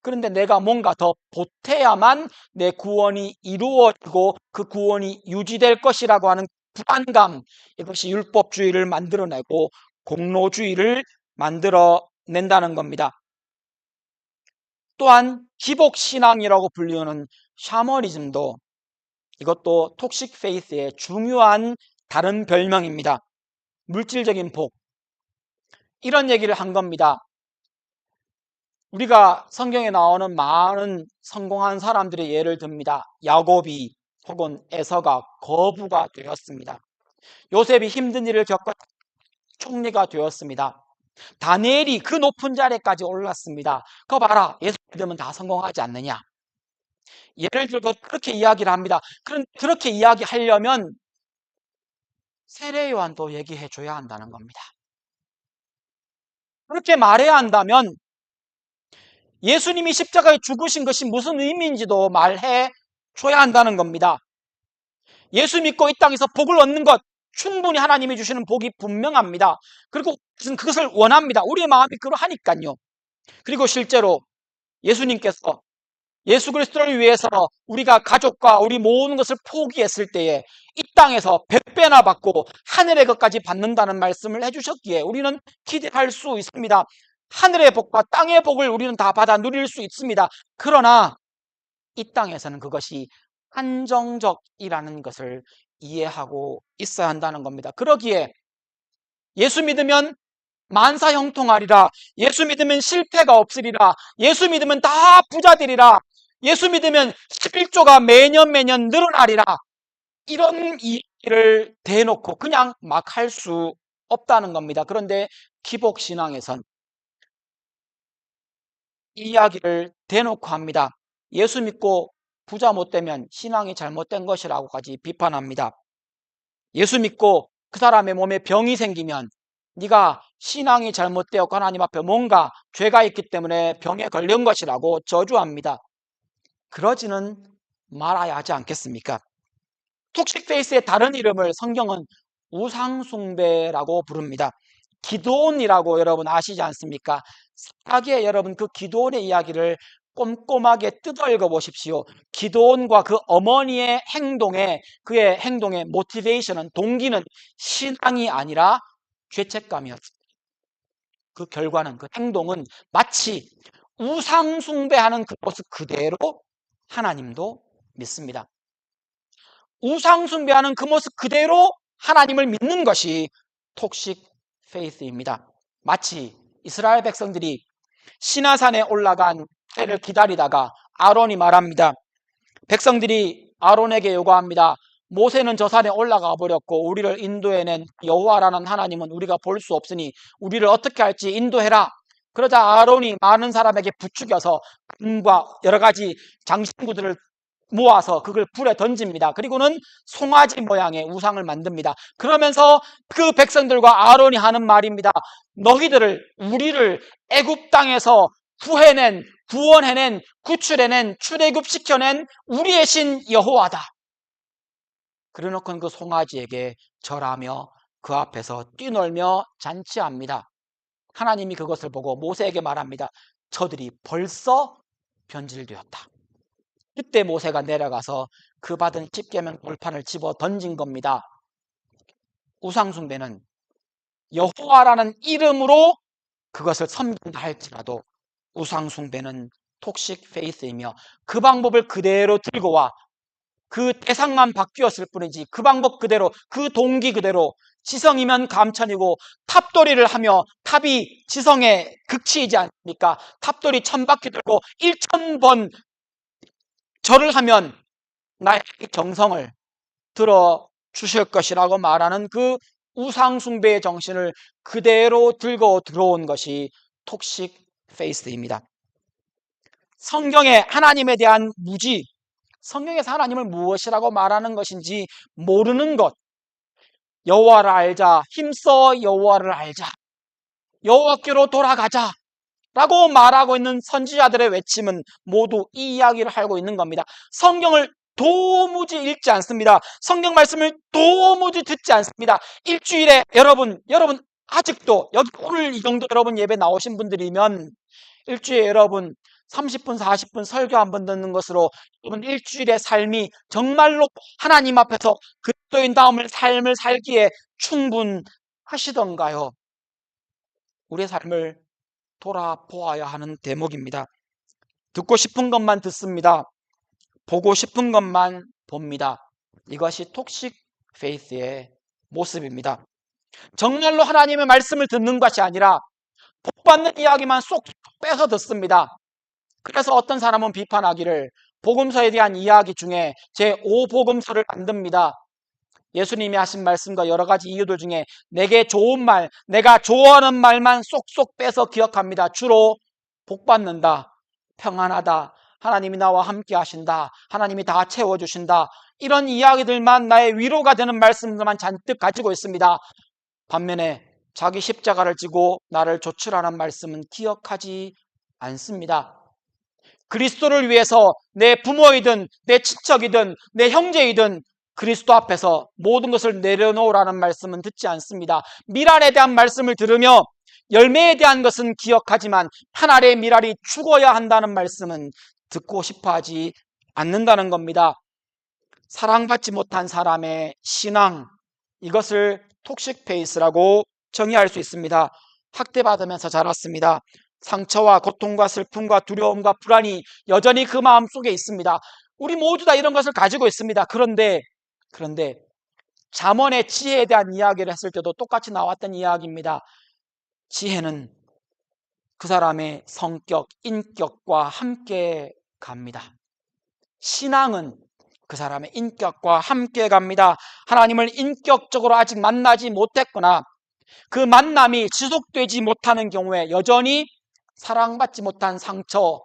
그런데 내가 뭔가 더 보태야만 내 구원이 이루어지고 그 구원이 유지될 것이라고 하는 불안감, 이것이 율법주의를 만들어내고 공로주의를 만들어낸다는 겁니다. 또한 기복신앙이라고 불리우는 샤머니즘도 이것도 톡식 페이스의 중요한 다른 별명입니다. 물질적인 복, 이런 얘기를 한 겁니다. 우리가 성경에 나오는 많은 성공한 사람들의 예를 듭니다. 야곱이 혹은 에서가 거부가 되었습니다. 요셉이 힘든 일을 겪어 총리가 되었습니다. 다니엘이 그 높은 자리까지 올랐습니다. 그거 봐라, 예수 믿으면 다 성공하지 않느냐. 예를 들어 그렇게 이야기를 합니다. 그렇게 이야기하려면 세례 요한도 얘기해 줘야 한다는 겁니다. 그렇게 말해야 한다면 예수님이 십자가에 죽으신 것이 무슨 의미인지도 말해 줘야 한다는 겁니다. 예수 믿고 이 땅에서 복을 얻는 것, 충분히 하나님이 주시는 복이 분명합니다. 그리고 그것을 원합니다. 우리의 마음이 그러하니까요. 그리고 실제로 예수님께서 예수 그리스도를 위해서 우리가 가족과 우리 모든 것을 포기했을 때에 이 땅에서 100배나 받고 하늘의 것까지 받는다는 말씀을 해주셨기에 우리는 기대할 수 있습니다. 하늘의 복과 땅의 복을 우리는 다 받아 누릴 수 있습니다. 그러나 이 땅에서는 그것이 한정적이라는 것을 이해하고 있어야 한다는 겁니다. 그러기에 예수 믿으면 만사 형통하리라, 예수 믿으면 실패가 없으리라, 예수 믿으면 다 부자들이라, 예수 믿으면 11조가 매년 늘어나리라, 이런 이야기를 대놓고 그냥 막 할 수 없다는 겁니다. 그런데 기복신앙에선 이 이야기를 대놓고 합니다. 예수 믿고 부자 못 되면 신앙이 잘못된 것이라고까지 비판합니다. 예수 믿고 그 사람의 몸에 병이 생기면 네가 신앙이 잘못되었고 하나님 앞에 뭔가 죄가 있기 때문에 병에 걸린 것이라고 저주합니다. 그러지는 말아야 하지 않겠습니까? 톡식페이스의 다른 이름을 성경은 우상숭배라고 부릅니다. 기드온이라고 여러분 아시지 않습니까? 사기에 여러분 그 기드온의 이야기를 꼼꼼하게 뜯어 읽어 보십시오. 기드온과 그 어머니의 그의 행동의 모티베이션은, 동기는 신앙이 아니라 죄책감이었습니다. 그 결과는, 그 행동은 마치 우상숭배하는 그 모습 그대로 하나님도 믿습니다. 우상숭배하는 그 모습 그대로 하나님을 믿는 것이 톡식 페이스입니다. 마치 이스라엘 백성들이 시나산에 올라간 때를 기다리다가 아론이 말합니다. 백성들이 아론에게 요구합니다. 모세는 저 산에 올라가 버렸고 우리를 인도해낸 여호와라는 하나님은 우리가 볼 수 없으니 우리를 어떻게 할지 인도해라. 그러자 아론이 많은 사람에게 부추겨서 금과 여러 가지 장신구들을 모아서 그걸 불에 던집니다. 그리고는 송아지 모양의 우상을 만듭니다. 그러면서 그 백성들과 아론이 하는 말입니다. 우리를 애굽 땅에서 구원해낸, 구출해낸, 출애굽시켜낸 우리의 신 여호와다. 그래놓고는 그 송아지에게 절하며 그 앞에서 뛰놀며 잔치합니다. 하나님이 그것을 보고 모세에게 말합니다. 저들이 벌써 변질되었다. 그때 모세가 내려가서 그 받은 십계명 돌판을 집어 던진 겁니다. 우상숭배는 여호와라는 이름으로 그것을 섬긴다 할지라도 우상숭배는 톡식 페이스이며 그 방법을 그대로 들고 와 그 대상만 바뀌었을 뿐이지 그 방법 그대로, 그 동기 그대로 지성이면 감천이고 탑돌이를 하며 탑이 지성의 극치이지 않습니까? 탑돌이 1000바퀴 돌고 1000번 절을 하면 나의 정성을 들어주실 것이라고 말하는 그 우상숭배의 정신을 그대로 들고 들어온 것이 톡식 페이스입니다. 성경에 하나님에 대한 무지, 성경에서 하나님을 무엇이라고 말하는 것인지 모르는 것, 여호와를 알자, 힘써 여호와를 알자, 여호와께로 돌아가자 라고 말하고 있는 선지자들의 외침은 모두 이 이야기를 하고 있는 겁니다. 성경을 도무지 읽지 않습니다. 성경 말씀을 도무지 듣지 않습니다. 일주일에 여러분 아직도 여기 오늘 이 정도 여러분 예배 나오신 분들이면 일주일에 여러분 30분 40분 설교 한 번 듣는 것으로 여러분 일주일의 삶이 정말로 하나님 앞에서 그리스도인다움을 삶을 살기에 충분하시던가요? 우리의 삶을 돌아보아야 하는 대목입니다. 듣고 싶은 것만 듣습니다. 보고 싶은 것만 봅니다. 이것이 톡식 페이스의 모습입니다. 정말로 하나님의 말씀을 듣는 것이 아니라 복받는 이야기만 쏙 빼서 듣습니다. 그래서 어떤 사람은 비판하기를 복음서에 대한 이야기 중에 제5복음서를 만듭니다. 예수님이 하신 말씀과 여러 가지 이유들 중에 내게 좋은 말, 내가 좋아하는 말만 쏙쏙 빼서 기억합니다. 주로 복받는다, 평안하다, 하나님이 나와 함께 하신다, 하나님이 다 채워주신다, 이런 이야기들만 나의 위로가 되는 말씀들만 잔뜩 가지고 있습니다. 반면에 자기 십자가를 지고 나를 조출하는 말씀은 기억하지 않습니다. 그리스도를 위해서 내 부모이든 내 친척이든 내 형제이든 그리스도 앞에서 모든 것을 내려놓으라는 말씀은 듣지 않습니다. 미랄에 대한 말씀을 들으며 열매에 대한 것은 기억하지만 한 알의 미랄이 죽어야 한다는 말씀은 듣고 싶어하지 않는다는 겁니다. 사랑받지 못한 사람의 신앙, 이것을 톡식 페이스라고 정의할 수 있습니다. 학대받으면서 자랐습니다. 상처와 고통과 슬픔과 두려움과 불안이 여전히 그 마음속에 있습니다. 우리 모두 다 이런 것을 가지고 있습니다. 그런데 잠언의 지혜에 대한 이야기를 했을 때도 똑같이 나왔던 이야기입니다. 지혜는 그 사람의 성격, 인격과 함께 갑니다. 신앙은 그 사람의 인격과 함께 갑니다. 하나님을 인격적으로 아직 만나지 못했거나 그 만남이 지속되지 못하는 경우에 여전히 사랑받지 못한 상처,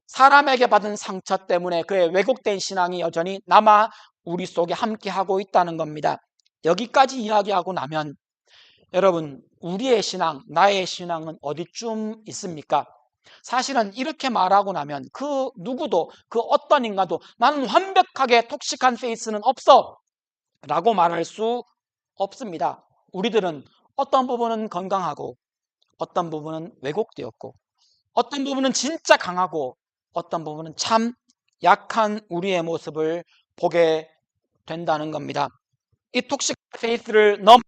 사람에게 받은 상처 때문에 그의 왜곡된 신앙이 여전히 남아 우리 속에 함께하고 있다는 겁니다. 여기까지 이야기하고 나면 여러분, 우리의 신앙, 나의 신앙은 어디쯤 있습니까? 사실은 이렇게 말하고 나면 그 누구도, 그 어떤 인간도 나는 완벽하게 톡식한 페이스는 없어 라고 말할 수 없습니다. 우리들은 어떤 부분은 건강하고 어떤 부분은 왜곡되었고 어떤 부분은 진짜 강하고 어떤 부분은 참 약한 우리의 모습을 보게 된다는 겁니다. 이 톡식 페이스를 넘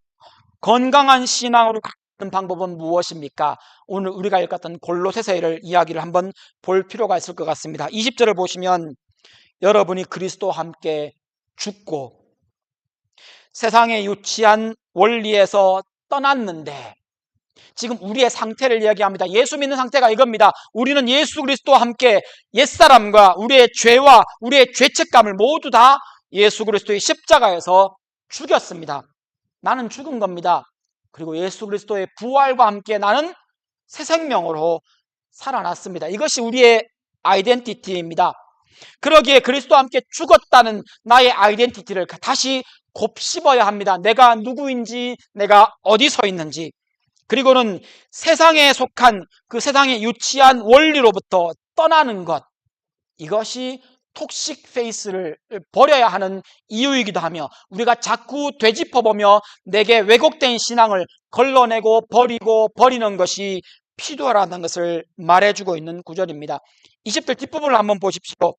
건강한 신앙으로 가는 방법은 무엇입니까? 오늘 우리가 읽었던 골로새서를 이야기를 한번 볼 필요가 있을 것 같습니다. 20절을 보시면 여러분이 그리스도와 함께 죽고 세상에 유치한 원리에서 떠났는데, 지금 우리의 상태를 이야기합니다. 예수 믿는 상태가 이겁니다. 우리는 예수 그리스도와 함께 옛사람과 우리의 죄와 우리의 죄책감을 모두 다 예수 그리스도의 십자가에서 죽였습니다. 나는 죽은 겁니다. 그리고 예수 그리스도의 부활과 함께 나는 새 생명으로 살아났습니다. 이것이 우리의 아이덴티티입니다. 그러기에 그리스도와 함께 죽었다는 나의 아이덴티티를 다시 곱씹어야 합니다. 내가 누구인지, 내가 어디 서 있는지, 그리고는 세상에 속한 그 세상에 유치한 원리로부터 떠나는 것, 이것이 톡식 페이스를 버려야 하는 이유이기도 하며, 우리가 자꾸 되짚어보며 내게 왜곡된 신앙을 걸러내고 버리는 것이 필요하다는 것을 말해주고 있는 구절입니다. 20절 뒷부분을 한번 보십시오.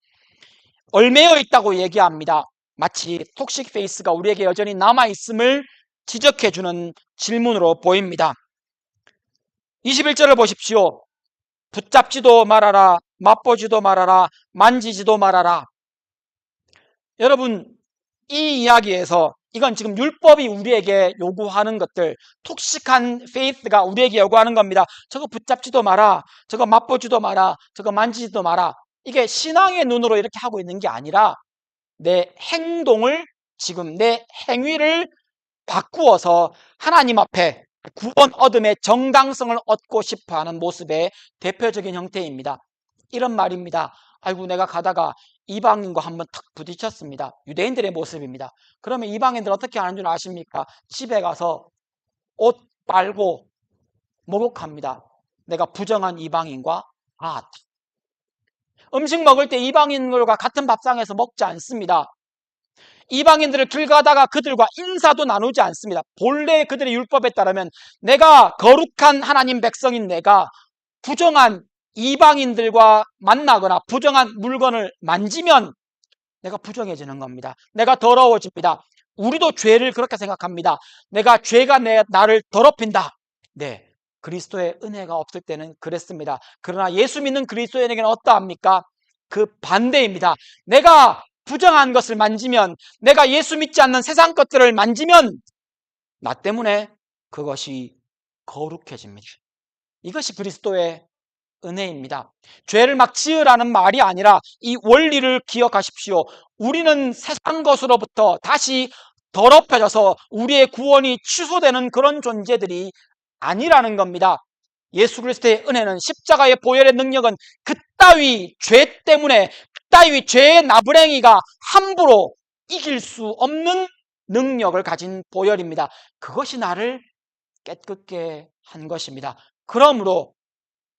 얼매여 있다고 얘기합니다. 마치 톡식 페이스가 우리에게 여전히 남아있음을 지적해주는 질문으로 보입니다. 21절을 보십시오. 붙잡지도 말아라, 맛보지도 말아라, 만지지도 말아라. 여러분, 이 이야기에서 이건 지금 율법이 우리에게 요구하는 것들, 톡식한 페이스가 우리에게 요구하는 겁니다. 저거 붙잡지도 마라, 저거 맛보지도 마라, 저거 만지지도 마라. 이게 신앙의 눈으로 이렇게 하고 있는 게 아니라 내 행동을, 지금 내 행위를 바꾸어서 하나님 앞에 구원 얻음의 정당성을 얻고 싶어하는 모습의 대표적인 형태입니다. 이런 말입니다. 아이고, 내가 가다가 이방인과 한번 탁 부딪혔습니다. 유대인들의 모습입니다. 그러면 이방인들 어떻게 하는 줄 아십니까? 집에 가서 옷 빨고 목욕합니다. 내가 부정한 이방인과 음식 먹을 때 이방인들과 같은 밥상에서 먹지 않습니다. 이방인들을 길 가다가 그들과 인사도 나누지 않습니다. 본래 그들의 율법에 따르면 내가 거룩한 하나님 백성인 내가 부정한 이방인들과 만나거나 부정한 물건을 만지면 내가 부정해지는 겁니다. 내가 더러워집니다. 우리도 죄를 그렇게 생각합니다. 내가 죄가 나를 더럽힌다. 네, 그리스도의 은혜가 없을 때는 그랬습니다. 그러나 예수 믿는 그리스도인에게는 어떠합니까? 그 반대입니다. 내가 부정한 것을 만지면, 내가 예수 믿지 않는 세상 것들을 만지면 나 때문에 그것이 거룩해집니다. 이것이 그리스도의 은혜입니다. 죄를 막 지으라는 말이 아니라 이 원리를 기억하십시오. 우리는 세상 것으로부터 다시 더럽혀져서 우리의 구원이 취소되는 그런 존재들이 아니라는 겁니다. 예수 그리스도의 은혜는, 십자가의 보혈의 능력은 그따위 죄 때문에, 그따위 죄의 나부랭이가 함부로 이길 수 없는 능력을 가진 보혈입니다. 그것이 나를 깨끗게 한 것입니다. 그러므로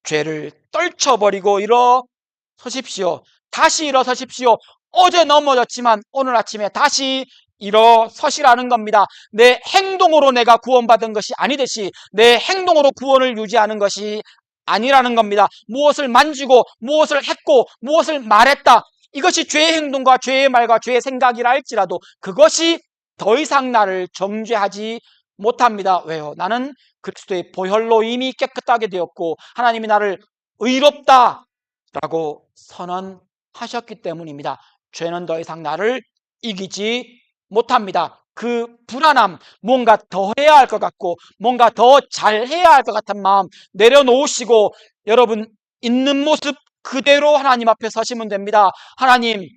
죄를 떨쳐버리고 일어서십시오. 다시 일어서십시오. 어제 넘어졌지만 오늘 아침에 다시 일어서시라는 겁니다. 내 행동으로 내가 구원받은 것이 아니듯이 내 행동으로 구원을 유지하는 것이 아니라는 겁니다. 무엇을 만지고 무엇을 했고 무엇을 말했다, 이것이 죄의 행동과 죄의 말과 죄의 생각이라 할지라도 그것이 더 이상 나를 정죄하지 못합니다. 왜요? 나는 그리스도의 보혈로 이미 깨끗하게 되었고 하나님이 나를 의롭다라고 선언하셨기 때문입니다. 죄는 더 이상 나를 이기지 못합니다. 그 불안함, 뭔가 더 해야 할 것 같고 뭔가 더 잘해야 할 것 같은 마음 내려놓으시고 여러분 있는 모습 그대로 하나님 앞에 서시면 됩니다. 하나님,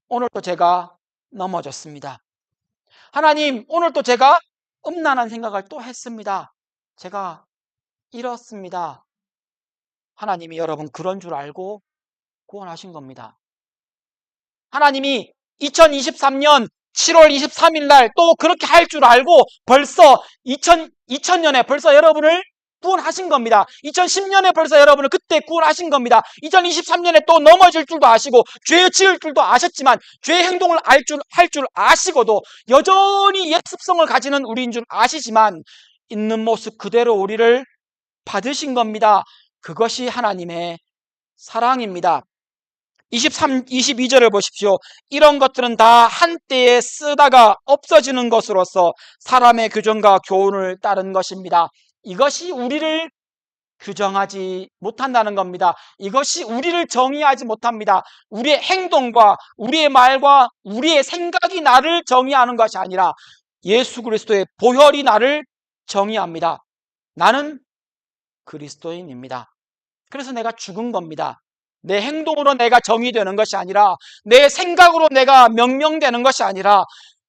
오늘도 제가 넘어졌습니다. 하나님, 오늘도 제가 음란한 생각을 또 했습니다. 제가 잃었습니다. 하나님이 여러분 그런 줄 알고 구원하신 겁니다. 하나님이 2023년 7월 23일 날 또 그렇게 할 줄 알고 벌써 2000년에 벌써 여러분을 구원하신 겁니다. 2010년에 벌써 여러분을 그때 구원하신 겁니다. 2023년에 또 넘어질 줄도 아시고 죄 지을 줄도 아셨지만 죄 행동을 할 줄 아시고도 여전히 옛 습성을 가지는 우리인 줄 아시지만 있는 모습 그대로 우리를 받으신 겁니다. 그것이 하나님의 사랑입니다. 22절을 보십시오. 이런 것들은 다 한때에 쓰다가 없어지는 것으로서 사람의 규정과 교훈을 따른 것입니다. 이것이 우리를 규정하지 못한다는 겁니다. 이것이 우리를 정의하지 못합니다. 우리의 행동과 우리의 말과 우리의 생각이 나를 정의하는 것이 아니라 예수 그리스도의 보혈이 나를 정의합니다. 나는 그리스도인입니다. 그래서 내가 죽은 겁니다. 내 행동으로 내가 정의되는 것이 아니라 내 생각으로 내가 명명되는 것이 아니라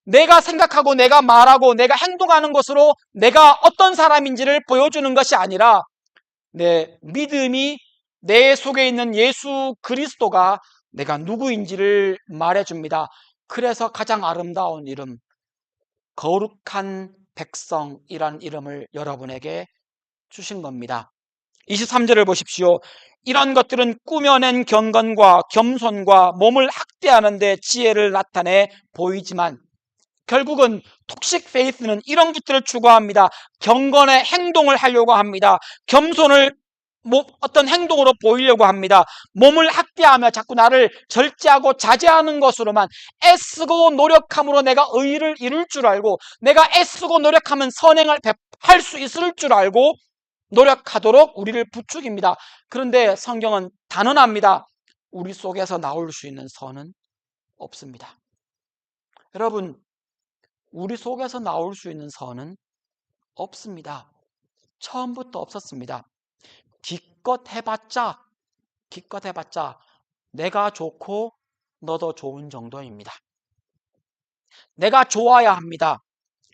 내가 생각하고 내가 말하고 내가 행동하는 것으로 내가 어떤 사람인지를 보여주는 것이 아니라 내 믿음이 내 속에 있는 예수 그리스도가 내가 누구인지를 말해줍니다. 그래서 가장 아름다운 이름, 거룩한 백성이란 이름을 여러분에게 주신 겁니다. 23절을 보십시오. 이런 것들은 꾸며낸 경건과 겸손과 몸을 학대하는 데 지혜를 나타내 보이지만 결국은 톡식 페이스는 이런 것들을 추구합니다. 경건의 행동을 하려고 합니다. 겸손을 어떤 행동으로 보이려고 합니다. 몸을 학대하며 자꾸 나를 절제하고 자제하는 것으로만 애쓰고 노력함으로 내가 의의를 이룰 줄 알고 내가 애쓰고 노력하면 선행을 할 수 있을 줄 알고 노력하도록 우리를 부추깁니다. 그런데 성경은 단언합니다. 우리 속에서 나올 수 있는 선은 없습니다. 여러분, 우리 속에서 나올 수 있는 선은 없습니다. 처음부터 없었습니다. 기껏 해봤자 내가 좋고 너도 좋은 정도입니다. 내가 좋아야 합니다.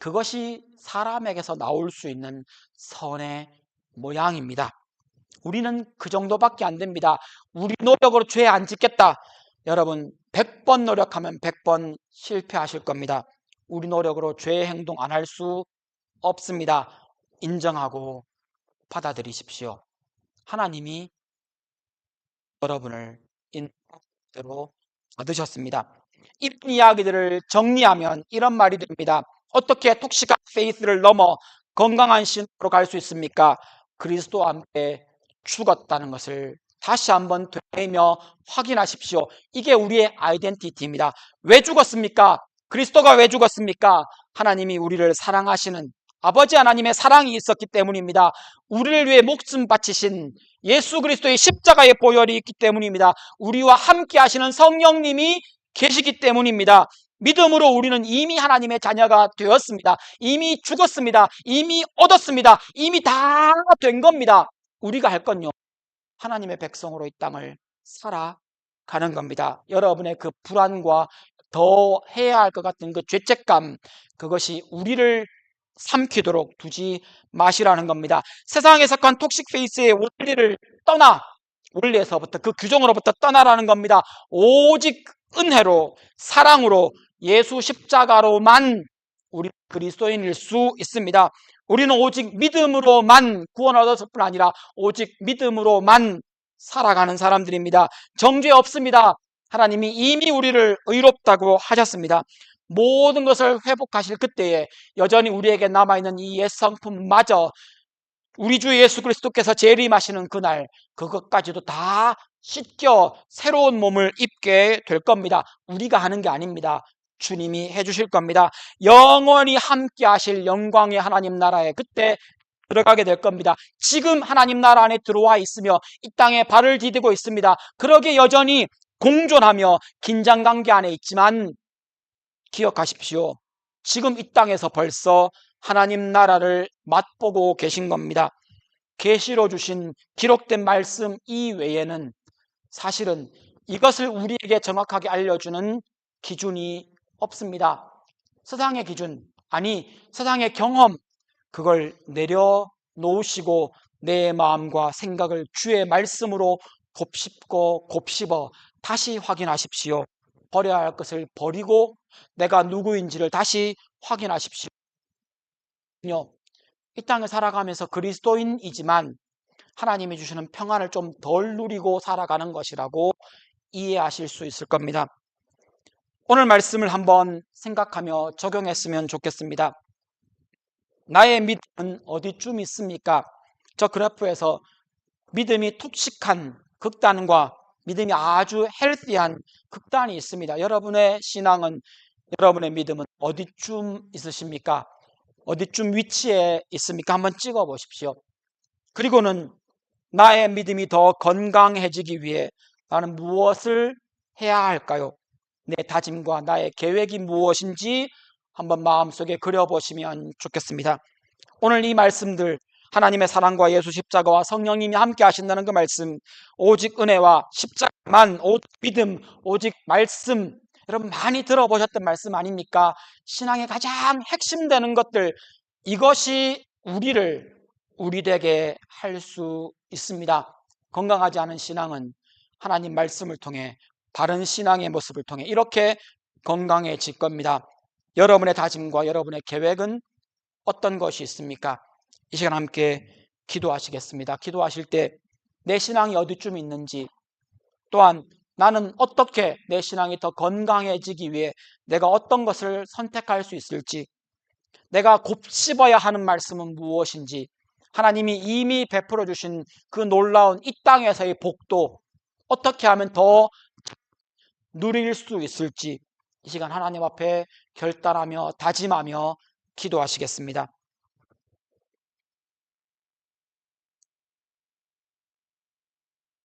그것이 사람에게서 나올 수 있는 선의 모양입니다. 우리는 그 정도밖에 안 됩니다. 우리 노력으로 죄 안 짓겠다. 여러분 100번 노력하면 100번 실패하실 겁니다. 우리 노력으로 죄의 행동 안 할 수 없습니다. 인정하고 받아들이십시오. 하나님이 여러분을 인대로 받으셨습니다. 이런 이야기들을 정리하면 이런 말이 됩니다. 어떻게 톡식한 페이스를 넘어 건강한 신으로 갈 수 있습니까? 그리스도와 함께 죽었다는 것을 다시 한번 되뇌며 확인하십시오. 이게 우리의 아이덴티티입니다. 왜 죽었습니까? 그리스도가 왜 죽었습니까? 하나님이 우리를 사랑하시는 아버지 하나님의 사랑이 있었기 때문입니다. 우리를 위해 목숨 바치신 예수 그리스도의 십자가의 보혈이 있기 때문입니다. 우리와 함께 하시는 성령님이 계시기 때문입니다. 믿음으로 우리는 이미 하나님의 자녀가 되었습니다. 이미 죽었습니다. 이미 얻었습니다. 이미 다 된 겁니다. 우리가 할 건요, 하나님의 백성으로 이 땅을 살아가는 겁니다. 여러분의 그 불안과 더 해야 할 것 같은 그 죄책감, 그것이 우리를 삼키도록 두지 마시라는 겁니다. 세상에 속한 톡식 페이스의 원리를 떠나, 원리에서부터 그 규정으로부터 떠나라는 겁니다. 오직 은혜로, 사랑으로, 예수 십자가로만 우리 그리스도인일 수 있습니다. 우리는 오직 믿음으로만 구원 얻었을 뿐 아니라 오직 믿음으로만 살아가는 사람들입니다. 정죄 없습니다. 하나님이 이미 우리를 의롭다고 하셨습니다. 모든 것을 회복하실 그때에 여전히 우리에게 남아있는 이 옛 성품마저 우리 주 예수 그리스도께서 재림하시는 그날 그것까지도 다 씻겨 새로운 몸을 입게 될 겁니다. 우리가 하는 게 아닙니다. 주님이 해주실 겁니다. 영원히 함께 하실 영광의 하나님 나라에 그때 들어가게 될 겁니다. 지금 하나님 나라 안에 들어와 있으며 이 땅에 발을 디디고 있습니다. 그러게 여전히 공존하며 긴장관계 안에 있지만 기억하십시오. 지금 이 땅에서 벌써 하나님 나라를 맛보고 계신 겁니다. 계시로 주신 기록된 말씀 이외에는 사실은 이것을 우리에게 정확하게 알려주는 기준이 없습니다. 세상의 기준, 아니 세상의 경험, 그걸 내려놓으시고 내 마음과 생각을 주의 말씀으로 곱씹고 곱씹어 다시 확인하십시오. 버려야 할 것을 버리고 내가 누구인지를 다시 확인하십시오. 이 땅을 살아가면서 그리스도인이지만 하나님이 주시는 평안을 좀 덜 누리고 살아가는 것이라고 이해하실 수 있을 겁니다. 오늘 말씀을 한번 생각하며 적용했으면 좋겠습니다. 나의 믿음은 어디쯤 있습니까? 저 그래프에서 믿음이 톡식한 극단과 믿음이 아주 헬시한 극단이 있습니다. 여러분의 신앙은, 여러분의 믿음은 어디쯤 있으십니까? 어디쯤 위치에 있습니까? 한번 찍어 보십시오. 그리고는 나의 믿음이 더 건강해지기 위해 나는 무엇을 해야 할까요? 내 다짐과 나의 계획이 무엇인지 한번 마음속에 그려보시면 좋겠습니다. 오늘 이 말씀들, 하나님의 사랑과 예수 십자가와 성령님이 함께 하신다는 그 말씀, 오직 은혜와 십자가만, 오직 믿음, 오직 말씀, 여러분 많이 들어보셨던 말씀 아닙니까? 신앙의 가장 핵심되는 것들, 이것이 우리에게 할 수 있습니다. 건강하지 않은 신앙은 하나님 말씀을 통해, 바른 신앙의 모습을 통해 이렇게 건강해질 겁니다. 여러분의 다짐과 여러분의 계획은 어떤 것이 있습니까? 이 시간 함께 기도하시겠습니다. 기도하실 때 내 신앙이 어디쯤 있는지, 또한 나는 어떻게 내 신앙이 더 건강해지기 위해 내가 어떤 것을 선택할 수 있을지, 내가 곱씹어야 하는 말씀은 무엇인지, 하나님이 이미 베풀어 주신 그 놀라운 이 땅에서의 복도 어떻게 하면 더 누릴 수 있을지, 이 시간 하나님 앞에 결단하며 다짐하며 기도하시겠습니다.